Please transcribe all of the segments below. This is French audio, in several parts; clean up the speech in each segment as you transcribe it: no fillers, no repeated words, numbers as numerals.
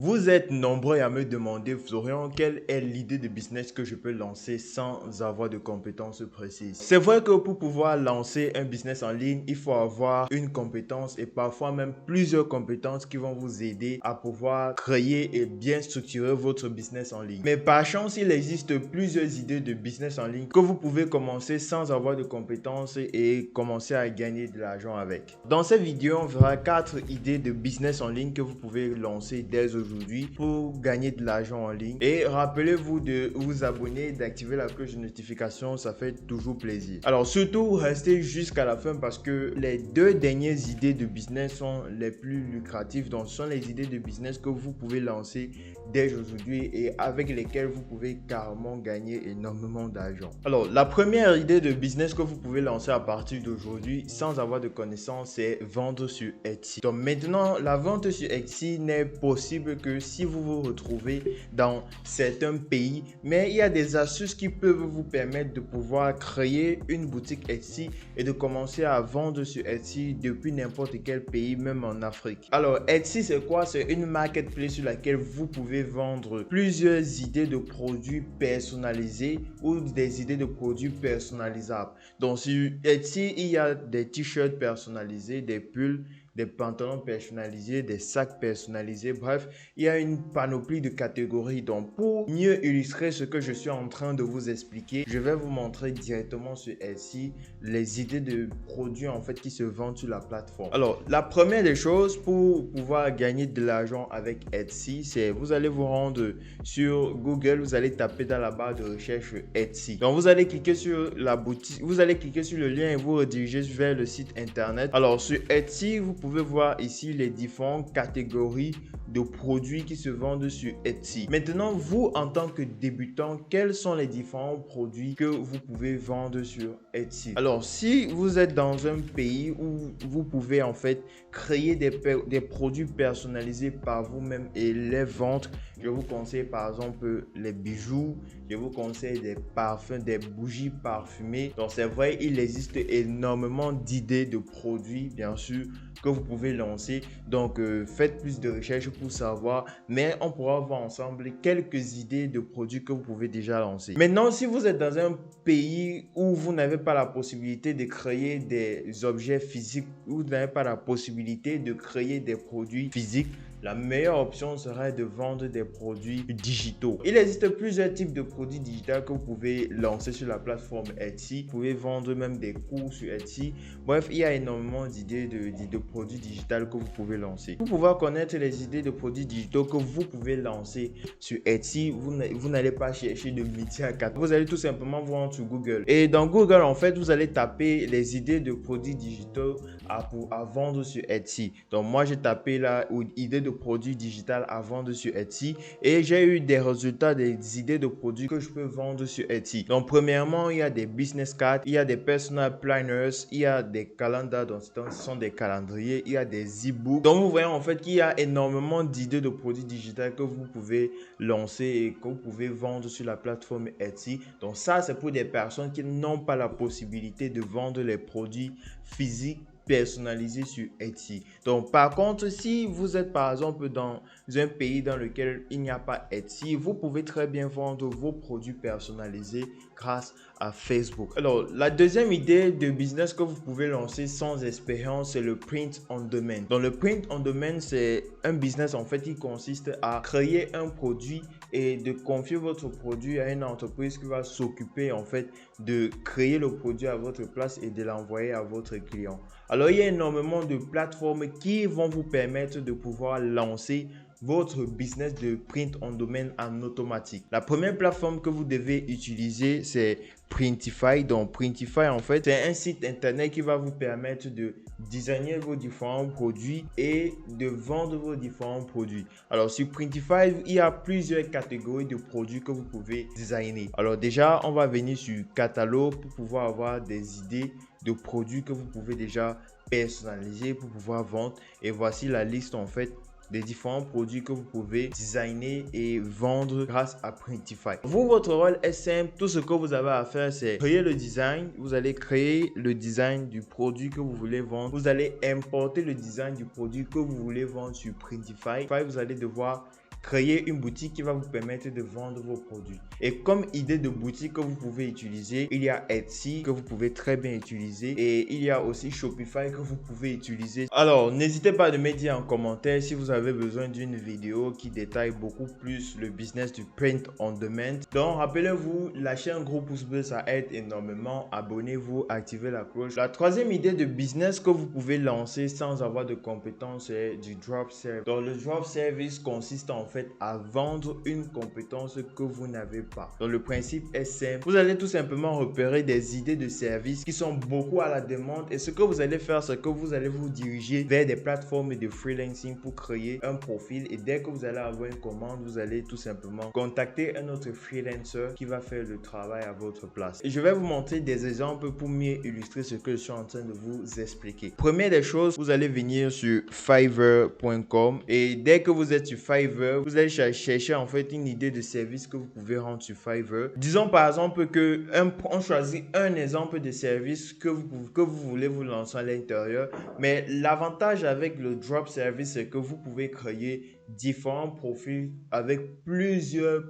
Vous êtes nombreux à me demander, Florian, quelle est l'idée de business que je peux lancer sans avoir de compétences précises. C'est vrai que pour pouvoir lancer un business en ligne, il faut avoir une compétence et parfois même plusieurs compétences qui vont vous aider à pouvoir créer et bien structurer votre business en ligne. Mais par chance, il existe plusieurs idées de business en ligne que vous pouvez commencer sans avoir de compétences et commencer à gagner de l'argent avec. Dans cette vidéo, on verra 4 idées de business en ligne que vous pouvez lancer dès aujourd'hui pour gagner de l'argent en ligne. Et rappelez-vous de vous abonner, d'activer la cloche de notification, ça fait toujours plaisir. Alors surtout, restez jusqu'à la fin parce que les 2 dernières idées de business sont les plus lucratives. Donc ce sont les idées de business que vous pouvez lancer dès aujourd'hui et avec lesquelles vous pouvez carrément gagner énormément d'argent. Alors la première idée de business que vous pouvez lancer à partir d'aujourd'hui sans avoir de connaissances, c'est vendre sur Etsy. Donc maintenant, la vente sur Etsy n'est possible que si vous vous retrouvez dans certains pays, mais il y a des astuces qui peuvent vous permettre de pouvoir créer une boutique Etsy et de commencer à vendre sur Etsy depuis n'importe quel pays, même en Afrique. Alors Etsy, c'est quoi? C'est une marketplace sur laquelle vous pouvez vendre plusieurs idées de produits personnalisés ou des idées de produits personnalisables. Donc sur Etsy, il y a des t-shirts personnalisés, des pulls, des pantalons personnalisés, des sacs personnalisés. Bref, il y a une panoplie de catégories. Donc, pour mieux illustrer ce que je suis en train de vous expliquer, je vais vous montrer directement sur Etsy les idées de produits en fait qui se vendent sur la plateforme. Alors, la première des choses pour pouvoir gagner de l'argent avec Etsy, c'est vous allez vous rendre sur Google, vous allez taper dans la barre de recherche Etsy. Donc, vous allez cliquer sur la boutique, vous allez cliquer sur le lien et vous rediriger vers le site internet. Alors, sur Etsy, vous pouvez voir ici les différentes catégories de produits qui se vendent sur Etsy. Maintenant, vous en tant que débutant, quels sont les différents produits que vous pouvez vendre sur Etsy? Alors, si vous êtes dans un pays où vous pouvez en fait créer des produits personnalisés par vous-même et les vendre, je vous conseille par exemple les bijoux, je vous conseille des parfums, des bougies parfumées. Donc, c'est vrai, il existe énormément d'idées de produits, bien sûr, que vous pouvez lancer. Donc, faites plus de recherches pour savoir, mais on pourra voir ensemble quelques idées de produits que vous pouvez déjà lancer. Maintenant, si vous êtes dans un pays où vous n'avez pas la possibilité de créer des objets physiques, ou vous n'avez pas la possibilité de créer des produits physiques, la meilleure option serait de vendre des produits digitaux. Il existe plusieurs types de produits digitaux que vous pouvez lancer sur la plateforme Etsy. Vous pouvez vendre même des cours sur Etsy. Bref, il y a énormément d'idées de produits digitaux que vous pouvez lancer. Pour pouvoir connaître les idées de produits digitaux que vous pouvez lancer sur Etsy, vous n'allez pas chercher de midi à 4. Vous allez tout simplement vous rendre sur Google. Et dans Google, en fait, vous allez taper les idées de produits digitaux à vendre sur Etsy. Donc, moi, j'ai tapé là idées de produits digitaux à vendre sur Etsy et j'ai eu des résultats des idées de produits que je peux vendre sur Etsy. Donc, premièrement, il y a des business cards, il y a des personal planners, il y a des calendars, donc ce sont des calendriers, il y a des e-books. Donc, vous voyez en fait qu'il y a énormément d'idées de produits digitaux que vous pouvez lancer et que vous pouvez vendre sur la plateforme Etsy. Donc, ça, c'est pour des personnes qui n'ont pas la possibilité de vendre les produits physiques personnalisé sur Etsy. Donc, par contre, si vous êtes par exemple dans un pays dans lequel il n'y a pas Etsy, vous pouvez très bien vendre vos produits personnalisés grâce à Facebook. Alors, la deuxième idée de business que vous pouvez lancer sans expérience, c'est le print on demand. Donc, le print on demand, c'est un business en fait qui consiste à créer un produit et de confier votre produit à une entreprise qui va s'occuper en fait de créer le produit à votre place et de l'envoyer à votre client. Alors, il y a énormément de plateformes qui vont vous permettre de pouvoir lancer votre business de print on demand en automatique. La première plateforme que vous devez utiliser, c'est Printify. Donc, Printify, en fait, c'est un site internet qui va vous permettre de designer vos différents produits et de vendre vos différents produits. Alors, sur Printify, il y a plusieurs catégories de produits que vous pouvez designer. Alors, déjà, on va venir sur catalogue pour pouvoir avoir des idées de produits que vous pouvez déjà personnaliser pour pouvoir vendre. Et voici la liste en fait des différents produits que vous pouvez designer et vendre grâce à Printify. Vous, votre rôle est simple. Tout ce que vous avez à faire, c'est créer le design. Vous allez créer le design du produit que vous voulez vendre. Vous allez importer le design du produit que vous voulez vendre sur Printify. Vous allez devoir créer une boutique qui va vous permettre de vendre vos produits. Et comme idée de boutique que vous pouvez utiliser, il y a Etsy que vous pouvez très bien utiliser et il y a aussi Shopify que vous pouvez utiliser. Alors, n'hésitez pas à me dire en commentaire si vous avez besoin d'une vidéo qui détaille beaucoup plus le business du print on demand. Donc, rappelez-vous, lâchez un gros pouce bleu, ça aide énormément. Abonnez-vous, activez la cloche. La troisième idée de business que vous pouvez lancer sans avoir de compétences, c'est du drop service. Donc, le drop service consiste en fait à vendre une compétence que vous n'avez pas. Donc, le principe est simple. Vous allez tout simplement repérer des idées de services qui sont beaucoup à la demande et ce que vous allez faire, c'est que vous allez vous diriger vers des plateformes de freelancing pour créer un profil et dès que vous allez avoir une commande, vous allez tout simplement contacter un autre freelancer qui va faire le travail à votre place. Et je vais vous montrer des exemples pour mieux illustrer ce que je suis en train de vous expliquer. Première des choses, vous allez venir sur fiverr.com et dès que vous êtes sur Fiverr, vous allez chercher en fait une idée de service que vous pouvez rendre sur Fiverr. Disons par exemple que on choisit un exemple de service que vous voulez vous lancer à l'intérieur, mais l'avantage avec le drop service, c'est que vous pouvez créer différents profils avec plusieurs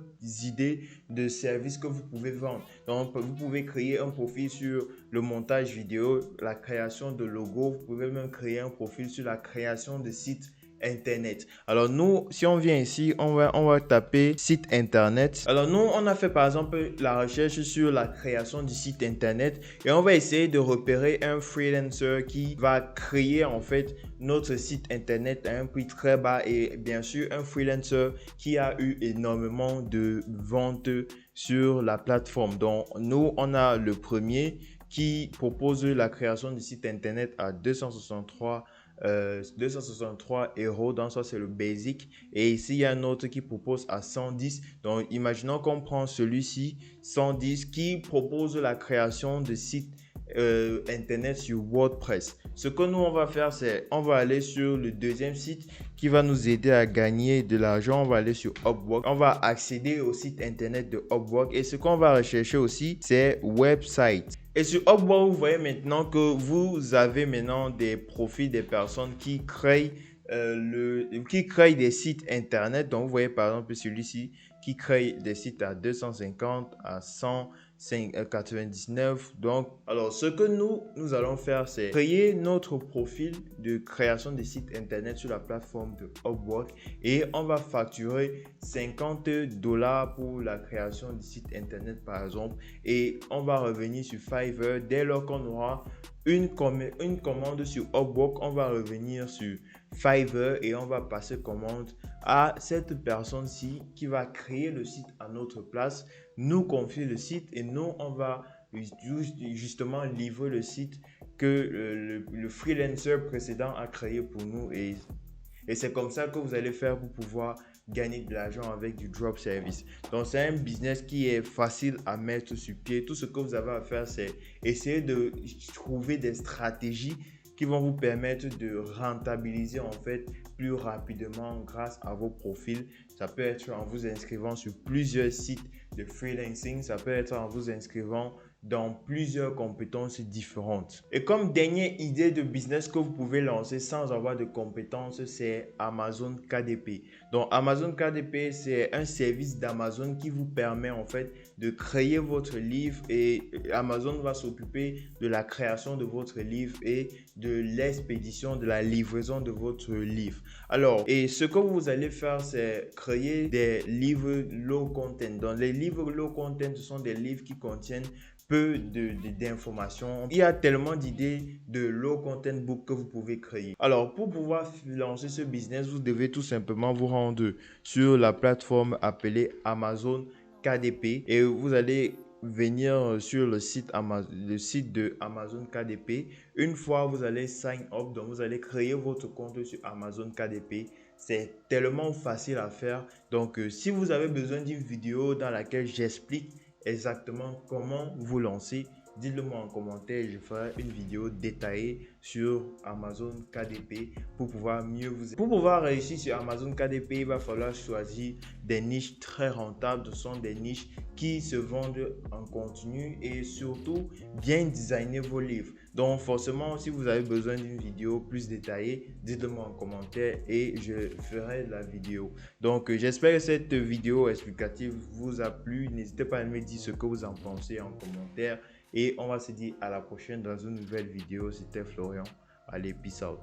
idées de services que vous pouvez vendre. Donc, vous pouvez créer un profil sur le montage vidéo, la création de logos, vous pouvez même créer un profil sur la création de sites internet. Alors nous, si on vient ici, on va taper site internet. Alors nous, on a fait par exemple la recherche sur la création du site internet et on va essayer de repérer un freelancer qui va créer en fait notre site internet à un prix très bas et bien sûr un freelancer qui a eu énormément de ventes sur la plateforme. Donc nous, on a le premier qui propose la création du site internet à 263 €. Donc ça c'est le basic et ici il y a un autre qui propose à 110. Donc imaginons qu'on prend celui-ci 110 qui propose la création de sites internet sur WordPress. Ce que nous on va faire, c'est on va aller sur le deuxième site qui va nous aider à gagner de l'argent. On va aller sur Upwork, on va accéder au site internet de Upwork et ce qu'on va rechercher aussi c'est website. Et sur Upwork, vous voyez maintenant que vous avez maintenant des profils des personnes qui créent des sites internet. Donc vous voyez par exemple celui-ci qui crée des sites à 250, à 199. Donc alors ce que nous allons faire, c'est créer notre profil de création de sites internet sur la plateforme de Upwork et on va facturer $50 pour la création du site internet par exemple et on va revenir sur Fiverr. Dès lors qu'on aura une commande sur Upwork, on va revenir sur Fiverr et on va passer commande à cette personne-ci qui va créer le site à notre place, nous confier le site et nous on va justement livrer le site que le freelancer précédent a créé pour nous et c'est comme ça que vous allez faire pour pouvoir gagner de l'argent avec du drop service. Donc c'est un business qui est facile à mettre sur pied. Tout ce que vous avez à faire, c'est essayer de trouver des stratégies qui vont vous permettre de rentabiliser en fait plus rapidement grâce à vos profils. Ça peut être en vous inscrivant sur plusieurs sites de freelancing, ça peut être en vous inscrivant dans plusieurs compétences différentes. Et comme dernière idée de business que vous pouvez lancer sans avoir de compétences, c'est Amazon KDP. Donc Amazon KDP, c'est un service d'Amazon qui vous permet en fait de créer votre livre et Amazon va s'occuper de la création de votre livre et de l'expédition, de la livraison de votre livre. Alors, et ce que vous allez faire, c'est créer des livres low content. Donc les livres low content, ce sont des livres qui contiennent peu d'informations. Il y a tellement d'idées de low content book que vous pouvez créer. Alors, pour pouvoir lancer ce business, vous devez tout simplement vous rendre sur la plateforme appelée Amazon KDP et vous allez venir sur le site de Amazon KDP. Une fois vous allez sign up, donc vous allez créer votre compte sur Amazon KDP. C'est tellement facile à faire. Donc, si vous avez besoin d'une vidéo dans laquelle j'explique exactement comment vous lancer, dites-le moi en commentaire, je ferai une vidéo détaillée sur Amazon KDP pour pouvoir Pour pouvoir réussir sur Amazon KDP, il va falloir choisir des niches très rentables. Ce sont des niches qui se vendent en continu et surtout bien designer vos livres. Donc forcément, si vous avez besoin d'une vidéo plus détaillée, dites-le-moi en commentaire et je ferai la vidéo. Donc j'espère que cette vidéo explicative vous a plu. N'hésitez pas à me dire ce que vous en pensez en commentaire et on va se dire à la prochaine dans une nouvelle vidéo. C'était Florian. Allez, peace out.